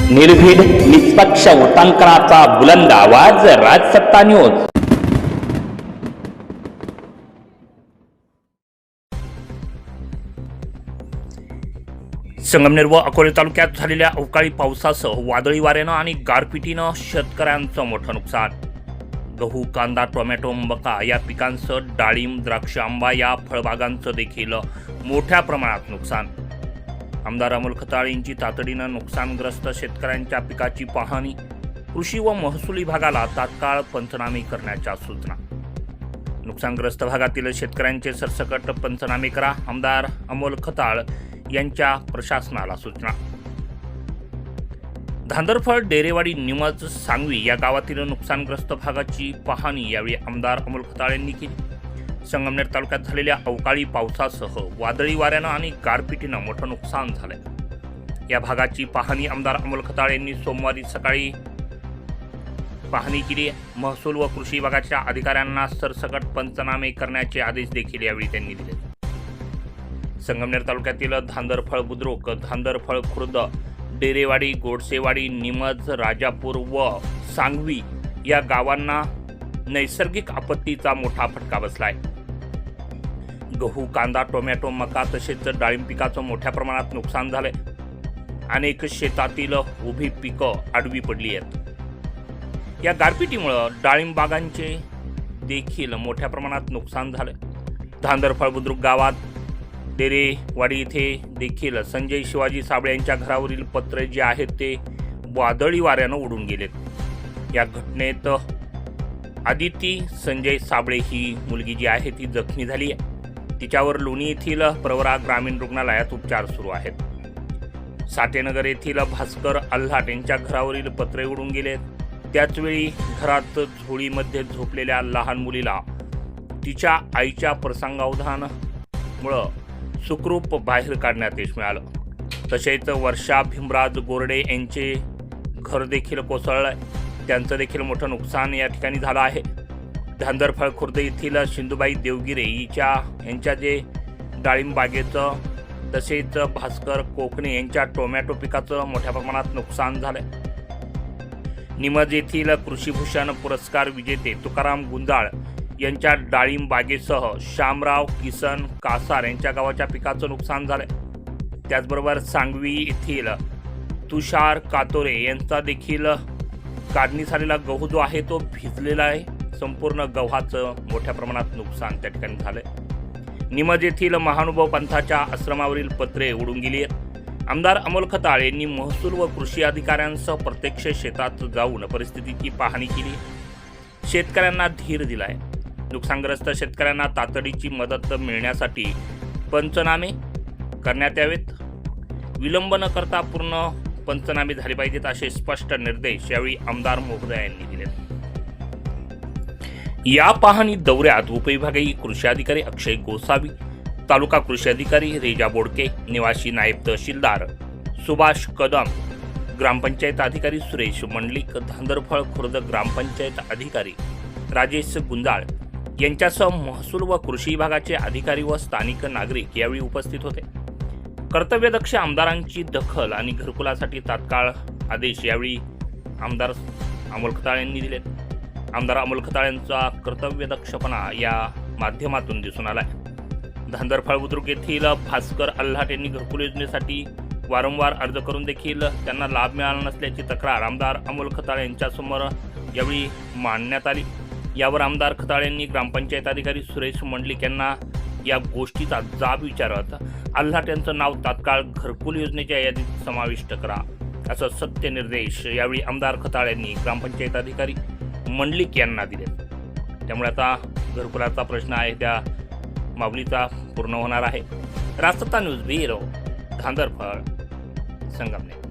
निर्भीड निष्पक्ष वृत्तांकनाचा बुलंद आवाज, राजसत्ता न्यूज। संगमनेर व अकोले तालुक्यात झालेल्या अवकाळी पावसासह वादळी वाऱ्यानं आणि गारपिटीनं शेतकऱ्यांचं मोठं नुकसान। गहू, कांदा, टोमॅटो, मका या पिकांसह डाळिंब, द्राक्ष, आंबा या फळबागांचं देखील मोठ्या प्रमाणात नुकसान। आमदार अमोल खताळ यांची तातडीनं नुकसानग्रस्त शेतकऱ्यांच्या पिकाची पाहणी, कृषी व महसूल विभागाला तात्काळ पंचनामे करण्याच्या सूचना। नुकसानग्रस्त भागातील शेतकऱ्यांचे सरसकट पंचनामे करा, आमदार अमोल खताळ यांच्या प्रशासनाला सूचना। धांदरफळ, डेरेवाडी, निमज, सांगवी या गावातील नुकसानग्रस्त भागाची पाहणी यावेळी आमदार अमोल खताळ यांनी केली। संगमनेर तालुक्यात झालेल्या अवकाळी पावसासह वादळी वाऱ्यानं आणि गारपिटीनं मोठं नुकसान झालंय। या भागाची पाहणी आमदार अमोल खताळ यांनी सोमवारी सकाळी पाहणी केली। महसूल व कृषी विभागाच्या अधिकाऱ्यांना सरसकट पंचनामे करण्याचे आदेश देखील यावेळी त्यांनी दिले। संगमनेर तालुक्यातील धांदरफळ बुद्रुक, धांदरफळ खुर्द, डेरेवाडी, गोडसेवाडी, निमज, राजापूर व सांगवी या गावांना नैसर्गिक आपत्तीचा मोठा फटका बसलाय। गहू, कांदा, टोमॅटो, मका तसेच डाळिंब पिकाचं मोठ्या प्रमाणात नुकसान झालंय। अनेक शेतातील उभी पिकं आडवी पडली आहेत। या गारपिटीमुळे डाळिंब बागांचे देखील मोठ्या प्रमाणात नुकसान झालंय। धांदरफळ बुद्रुक गावात डेरेवाडी इथे देखील संजय शिवाजी साबळे यांच्या घरावरील पत्रे जे आहेत ते वादळी वाऱ्यानं उडून गेलेत। या घटनेत आदिती संजय साबळे ही मुलगी जी आहे ती जखमी झाली आहे। तिच्यावर लोणी येथील प्रवरा ग्रामीण रुग्णालयात उपचार सुरू आहेत। साठेनगर येथील भास्कर अल्हाट यांच्या घरावरील पत्रे उडून गेलेत। त्याचवेळी घरात झोळीमध्ये झोपलेल्या लहान मुलीला तिच्या आईच्या प्रसंगावधानामुळे सुखरूप बाहेर काढण्यात यश मिळालं। तसेच वर्षा भीमराज गोरडे यांचे घर देखील कोसळलंय, त्यांचं देखील मोठं नुकसान या ठिकाणी झालं आहे। धांदरफळ खुर्द येथील सिंधुबाई देवगिरे यांच्या जे डाळिंब बागेचं तसेच भास्कर कोकणे यांच्या टोमॅटो पिकाचं मोठ्या प्रमाणात नुकसान झालंय। निमज येथील कृषीभूषण पुरस्कार विजेते तुकाराम गुंजाळ यांच्या डाळिंब बागेसह श्यामराव किसन कासार यांच्या गावाच्या पिकाचं नुकसान झालंय। त्याचबरोबर सांगवी येथील तुषार कातोरे यांचा देखील काढणी झालेला गहू जो आहे तो भिजलेला आहे। संपूर्ण गव्हाचं मोठ्या प्रमाणात नुकसान त्या ठिकाणी झालंय। निमज येथील महानुभाव पंथाच्या आश्रमावरील पत्रे उडून गेली आहेत। आमदार अमोल खताळ यांनी महसूल व कृषी अधिकाऱ्यांसह प्रत्यक्ष शेतात जाऊन परिस्थितीची पाहणी केली, शेतकऱ्यांना धीर दिलाय। नुकसानग्रस्त शेतकऱ्यांना तातडीची मदत मिळण्यासाठी पंचनामे करण्यात यावेत, विलंब न करता पूर्ण पंचनामे झाले पाहिजेत असे स्पष्ट निर्देश यावेळी आमदार महोदय यांनी दिले। या पाहणी दौऱ्यात उपविभागीय कृषी अधिकारी अक्षय गोसावी, तालुका कृषी अधिकारी रेजा बोडके, निवासी नायब तहसीलदार सुभाष कदम, ग्रामपंचायत अधिकारी सुरेश मंडलिक, धांदरफळ खुर्द ग्रामपंचायत अधिकारी राजेश गुंजाळ यांच्यासह महसूल व कृषी विभागाचे अधिकारी व स्थानिक नागरिक यावेळी उपस्थित होते। कर्तव्यदक्ष आमदारांची दखल आणि घरकुलासाठी तात्काळ आदेश यावेळी आमदार अमोल खताळ यांनी दिले। आमदार अमोल खताळ यांचा कर्तव्यदक्षपणा या माध्यमातून दिसून आलाय। धांदरफळ बुद्रुक येथील भास्कर अल्हाट यांनी घरकुल योजनेसाठी वारंवार अर्ज करून देखील त्यांना लाभ मिळाला नसल्याची तक्रार आमदार अमोल खताळ यांच्यासमोर यावेळी मांडण्यात आली। यावर आमदार खताळ यांनी ग्रामपंचायत अधिकारी सुरेश मंडलिक यांना या गोष्टीचा जाब विचारत अल्हाट यांचं नाव तात्काळ घरकुल योजनेच्या यादीत समाविष्ट करा असं सत्य निर्देश यावेळी आमदार खताळ यांनी ग्रामपंचायत अधिकारी मंडलिक यांना दिले। त्यामुळे आता घरकुलाचा प्रश्न आहे त्या माऊलीचा पूर्ण होणार आहे। राजसत्ता न्यूज ब्युरो, धांदरफळ, संगमनेर।